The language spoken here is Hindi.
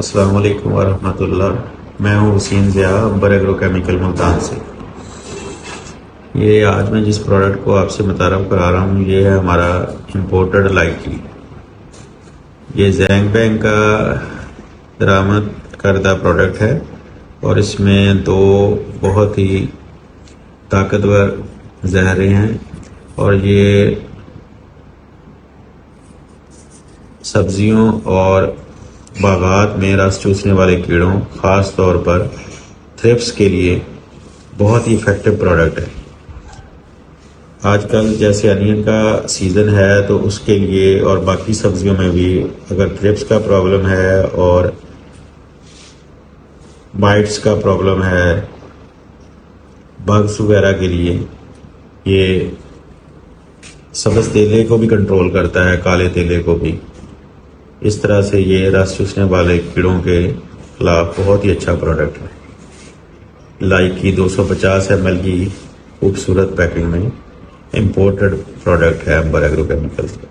अस्सलाम वालेकुम वरहमतुल्लाह। मैं हूँ हुसैन ज़िया, अंबर एग्रोकेमिकल मुल्तान से। ये आज मैं जिस प्रोडक्ट को आपसे मुतारफ़ करा रहा हूँ ये है हमारा इम्पोर्टेड लाइकी। ये जैंग बैंक का दरामद करदा प्रोडक्ट है और इसमें दो बहुत ही ताकतवर जहरें हैं और ये सब्जियों और बागात में रस चूसने वाले कीड़ों, ख़ास तौर पर थ्रिप्स के लिए बहुत ही इफ़ेक्टिव प्रोडक्ट है। आजकल जैसे अनियन का सीज़न है तो उसके लिए और बाकी सब्जियों में भी अगर थ्रिप्स का प्रॉब्लम है और माइट्स का प्रॉब्लम है, बग्स वगैरह के लिए ये सब्ज़ तेले को भी कंट्रोल करता है, काले तेले को भी। इस तरह से ये रस चूसने वाले कीड़ों के खिलाफ बहुत ही अच्छा प्रोडक्ट है। लाइकी 250 ml की खूबसूरत पैकिंग में इम्पोर्टेड प्रोडक्ट है अंबर एग्रोकेमिकल्स का।